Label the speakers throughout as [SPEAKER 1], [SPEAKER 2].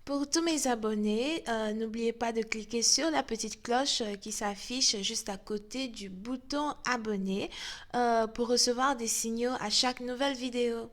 [SPEAKER 1] Pour tous mes abonnés, n'oubliez pas de cliquer sur la petite cloche qui s'affiche juste à côté du bouton abonner pour recevoir des signaux à chaque nouvelle vidéo.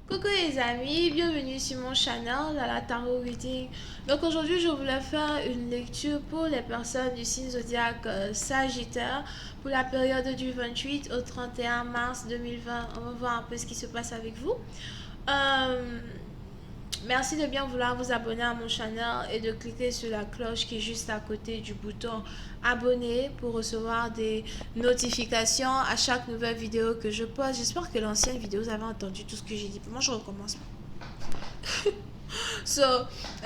[SPEAKER 1] Coucou les amis, bienvenue sur mon channel à la Tarot Reading. Donc aujourd'hui je voulais faire une lecture pour les personnes du signe zodiaque Sagittaire pour la période du 28 au 31 mars 2020. On va voir un peu ce qui se passe avec vous. Euh, Merci de bien vouloir vous abonner à mon channel et de cliquer sur la cloche qui est juste à côté du bouton abonner pour recevoir des notifications à chaque nouvelle vidéo que je poste. J'espère que l'ancienne vidéo, vous avez entendu tout ce que j'ai dit. Moi, je recommence.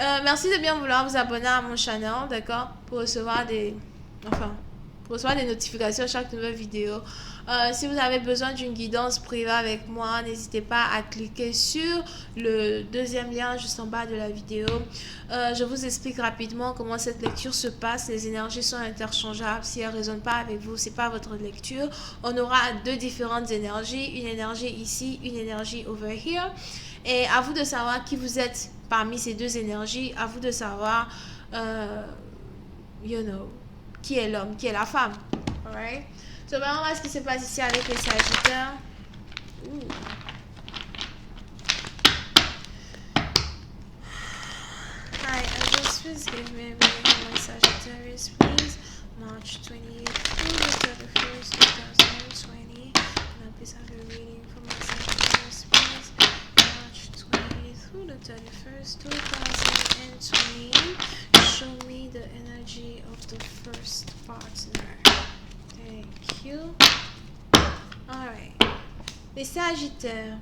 [SPEAKER 1] Merci de bien vouloir vous abonner à mon channel, d'accord, pour recevoir des... Enfin, pour recevoir des notifications à chaque nouvelle vidéo. Si vous avez besoin d'une guidance privée avec moi, n'hésitez pas à cliquer sur le deuxième lien juste en bas de la vidéo. Je vous explique rapidement comment cette lecture se passe. Les énergies sont interchangeables. Si elles ne résonnent pas avec vous, c'est pas votre lecture. On aura deux différentes énergies. Une énergie ici, une énergie over here. Et à vous de savoir qui vous êtes parmi ces deux énergies. À vous de savoir, you know, qui est l'homme, qui est la femme. Alright? So, on va voir ce qui se passe ici avec les Sagittaires. Ooh. Hi, please give me a reading for my Sagittarius, please. March 28th through the 31st, 2020. Now, please have a reading for my Sagittarius, please. March 28th through the 31st, 2020. Show me the energy of the first partner. Thank you. Alright. Les Sagittaires.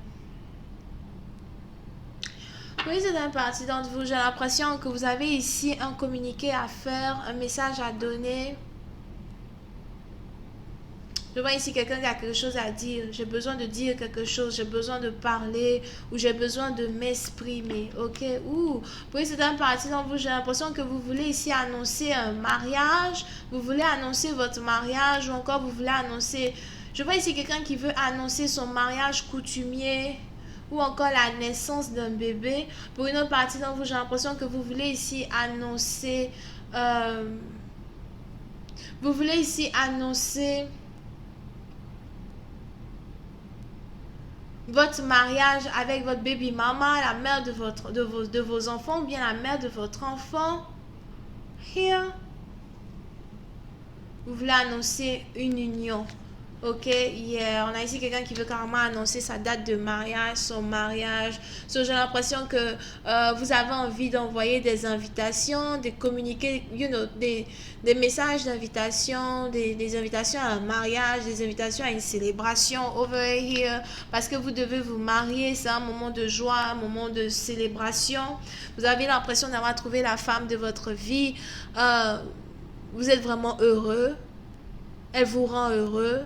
[SPEAKER 1] Oui, c'est une partie d'entre vous. J'ai l'impression que vous avez ici un communiqué à faire, un message à donner. Je vois ici quelqu'un qui a quelque chose à dire. J'ai besoin de dire quelque chose. J'ai besoin de parler ou j'ai besoin de m'exprimer. Ok? Oui, c'est une partie d'entre vous. J'ai l'impression que vous voulez ici annoncer un mariage. Vous voulez annoncer votre mariage ou encore vous voulez annoncer... Je vois ici quelqu'un qui veut annoncer son mariage coutumier ou encore la naissance d'un bébé. Pour une autre partie d'entre vous, j'ai l'impression que vous voulez ici annoncer... vous voulez ici annoncer... votre mariage avec votre baby mama, la mère de vos enfants ou bien la mère de votre enfant. Here. Vous voulez annoncer une union. Ok, on a ici quelqu'un qui veut carrément annoncer sa date de mariage, son mariage. So, j'ai l'impression que vous avez envie d'envoyer des invitations, des communiqués, des messages d'invitation, des invitations à un mariage, des invitations à une célébration over here. Parce que vous devez vous marier, c'est un moment de joie, un moment de célébration. Vous avez l'impression d'avoir trouvé la femme de votre vie. Vous êtes vraiment heureux. Elle vous rend heureux.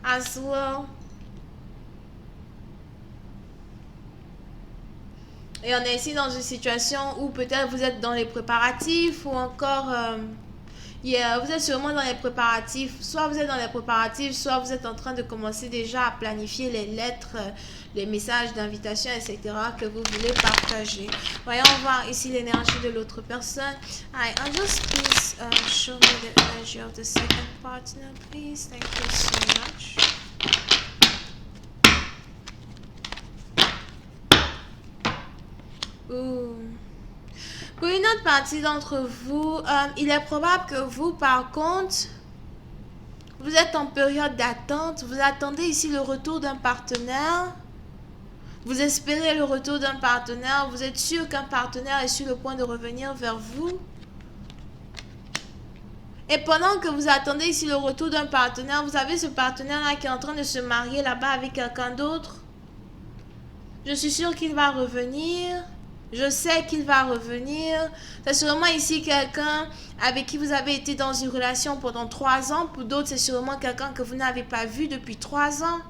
[SPEAKER 1] As well. Et on est ici dans une situation où peut-être vous êtes dans les préparatifs ou encore vous êtes sûrement dans les préparatifs. Soit vous êtes dans les préparatifs, soit vous êtes en train de commencer déjà à planifier les lettres, les messages d'invitation, etc. que vous voulez partager. Voyons voir ici l'énergie de l'autre personne. Hi, just please show me the energy of the second partner, please. Thank you so much. Ooh. Pour une autre partie d'entre vous, il est probable que vous, par contre, vous êtes en période d'attente. Vous attendez ici le retour d'un partenaire. Vous espérez le retour d'un partenaire. Vous êtes sûr qu'un partenaire est sur le point de revenir vers vous. Et pendant que vous attendez ici le retour d'un partenaire, vous avez ce partenaire-là qui est en train de se marier là-bas avec quelqu'un d'autre. Je suis sûre qu'il va revenir. Je sais qu'il va revenir. C'est sûrement ici quelqu'un avec qui vous avez été dans une relation pendant 3 ans. Pour d'autres, c'est sûrement quelqu'un que vous n'avez pas vu depuis 3 ans.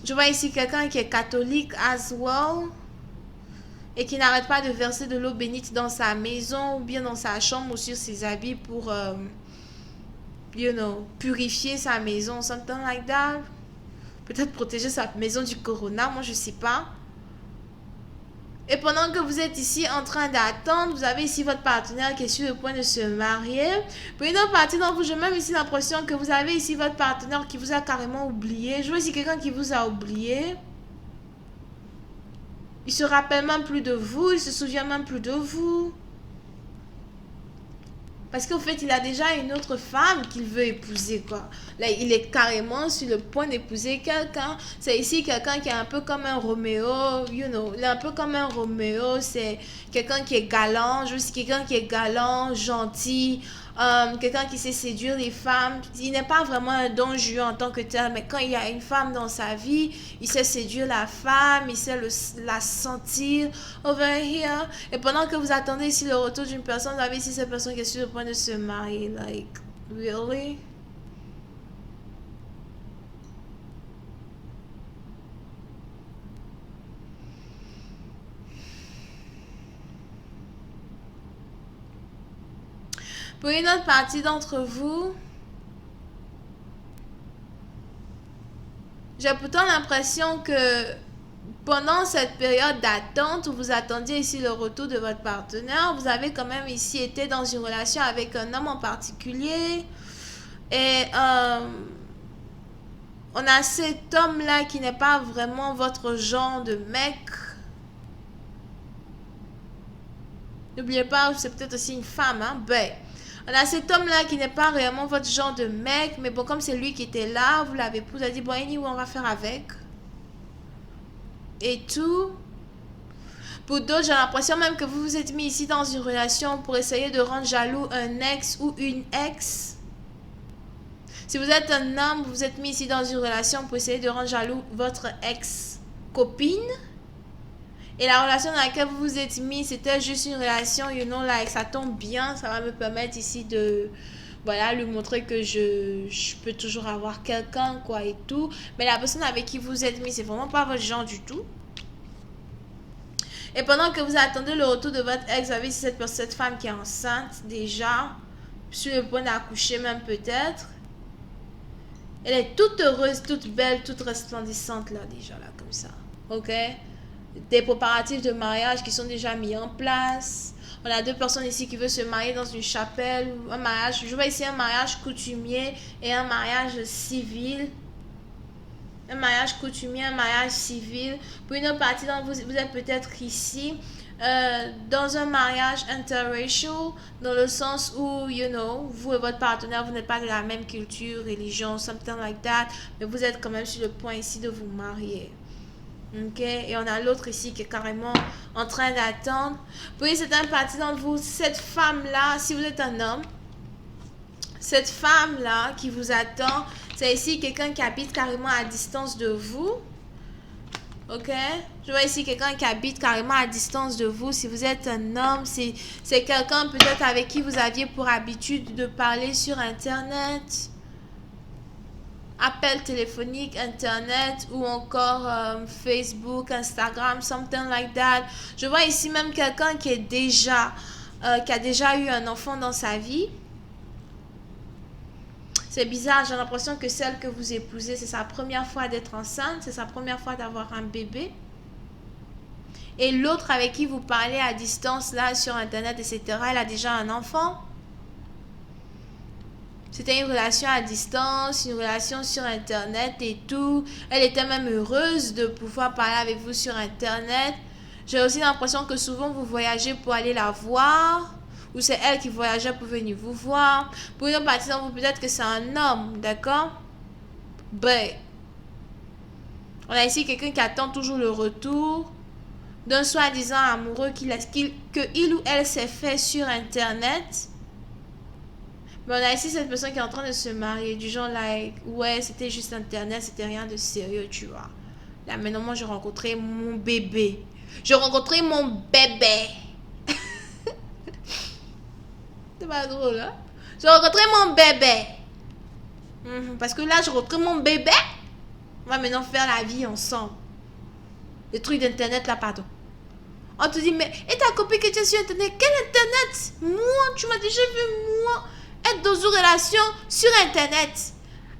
[SPEAKER 1] Je vois ici quelqu'un qui est catholique as well. Et qui n'arrête pas de verser de l'eau bénite dans sa maison ou bien dans sa chambre ou sur ses habits pour, purifier sa maison, something like that. Peut-être protéger sa maison du corona, moi je sais pas. Et pendant que vous êtes ici en train d'attendre, vous avez ici votre partenaire qui est sur le point de se marier. Pour une autre partie d'entre vous, j'ai même ici l'impression que vous avez ici votre partenaire qui vous a carrément oublié. Je vois ici quelqu'un qui vous a oublié. Il se rappelle même plus de vous, il se souvient même plus de vous. Parce qu'au fait, il a déjà une autre femme qu'il veut épouser, quoi. Là, il est carrément sur le point d'épouser quelqu'un. C'est ici quelqu'un qui est un peu comme un Roméo, il est un peu comme un Roméo. C'est quelqu'un qui est galant, je veux dire, quelqu'un qui est galant, gentil, quelqu'un qui sait séduire les femmes. Il n'est pas vraiment un don Juan en tant que tel, mais quand il y a une femme dans sa vie, il sait séduire la femme, il sait la sentir over here. Et pendant que vous attendez ici le retour d'une personne, vous avez ici cette personne qui est sur le point de se marier. Like, really? Pour une autre partie d'entre vous, j'ai pourtant l'impression que pendant cette période d'attente où vous attendiez ici le retour de votre partenaire, vous avez quand même ici été dans une relation avec un homme en particulier. Et on a cet homme-là qui n'est pas vraiment votre genre de mec. N'oubliez pas, c'est peut-être aussi une femme, hein. Ben, on a cet homme-là qui n'est pas réellement votre genre de mec, mais bon, comme c'est lui qui était là, vous l'avez épousé, vous avez dit, bon, anyway, on va faire avec. Et tout. Pour d'autres, j'ai l'impression même que vous vous êtes mis ici dans une relation pour essayer de rendre jaloux un ex ou une ex. Si vous êtes un homme, vous vous êtes mis ici dans une relation pour essayer de rendre jaloux votre ex-copine. Et la relation dans laquelle vous vous êtes mis, c'était juste une relation, like, ça tombe bien, ça va me permettre ici de, voilà, lui montrer que je peux toujours avoir quelqu'un, quoi, et tout. Mais la personne avec qui vous êtes mis, c'est vraiment pas votre genre du tout. Et pendant que vous attendez le retour de votre ex, vous avez ici cette femme qui est enceinte, déjà, sur le point d'accoucher même peut-être. Elle est toute heureuse, toute belle, toute resplendissante, là, déjà, là, comme ça. Ok? Des préparatifs de mariage qui sont déjà mis en place. On a 2 personnes ici qui veulent se marier dans une chapelle. Un mariage, je vois ici un mariage coutumier et un mariage civil. Un mariage coutumier, un mariage civil. Pour une autre partie d'entre vous, vous êtes peut-être ici dans un mariage interracial, dans le sens où, vous et votre partenaire, vous n'êtes pas de la même culture, religion, something like that, mais vous êtes quand même sur le point ici de vous marier. Ok, et on a l'autre ici qui est carrément en train d'attendre. Vous voyez, c'est un parti d'entre vous. Cette femme-là, si vous êtes un homme, cette femme-là qui vous attend, c'est ici quelqu'un qui habite carrément à distance de vous. Ok, je vois ici quelqu'un qui habite carrément à distance de vous. Si vous êtes un homme, c'est quelqu'un peut-être avec qui vous aviez pour habitude de parler sur Internet. Appel téléphonique, Internet ou encore Facebook, Instagram, something like that. Je vois ici même quelqu'un qui a déjà eu un enfant dans sa vie. C'est bizarre, j'ai l'impression que celle que vous épousez, c'est sa première fois d'être enceinte, c'est sa première fois d'avoir un bébé. Et l'autre avec qui vous parlez à distance, là, sur Internet, etc., elle a déjà un enfant. C'était une relation à distance, une relation sur Internet et tout. Elle était même heureuse de pouvoir parler avec vous sur Internet. J'ai aussi l'impression que souvent vous voyagez pour aller la voir. Ou c'est elle qui voyageait pour venir vous voir. Pour une partie d'entre vous, peut-être que c'est un homme, d'accord? Ben, on a ici quelqu'un qui attend toujours le retour d'un soi-disant amoureux qu'il ou elle s'est fait sur Internet. Mais on a ici cette personne qui est en train de se marier, du genre, like, ouais, c'était juste Internet, c'était rien de sérieux, tu vois. Là, maintenant, moi, j'ai rencontré mon bébé. J'ai rencontré mon bébé. C'est pas drôle, hein? J'ai rencontré mon bébé. Parce que là, j'ai rencontré mon bébé. On va maintenant faire la vie ensemble. Les trucs d'internet là, pardon. On te dit, mais et ta copine que tu es sur internet? Quel internet? Moi, tu m'as déjà vu, moi, être dans une relation sur internet.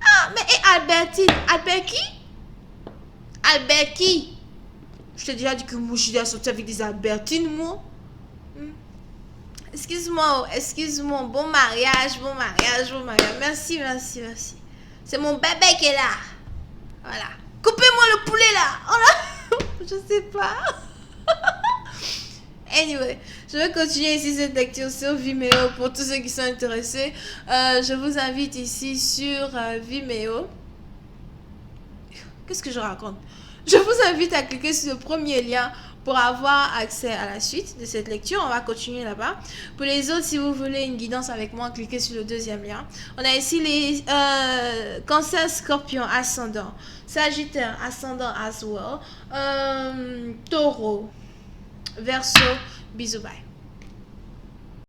[SPEAKER 1] Ah, mais et Albertine? Albert qui? Albert qui? Je t'ai déjà dit que moi, je suis déjà sortie avec des Albertines, moi. Excuse-moi, excuse-moi. Bon mariage, bon mariage, bon mariage. Merci, merci, merci. C'est mon bébé qui est là. Voilà. Coupez-moi le poulet là. Oh là. Je sais pas. Anyway, je vais continuer ici cette lecture sur Vimeo pour tous ceux qui sont intéressés. Je vous invite ici sur Vimeo. Qu'est-ce que je raconte? Je vous invite à cliquer sur le premier lien pour avoir accès à la suite de cette lecture. On va continuer là-bas. Pour les autres, si vous voulez une guidance avec moi, cliquez sur le deuxième lien. On a ici les Cancer, Scorpion, Ascendant, Sagittaire, Ascendant as well, Taureau, Verseau. Bisous, bye.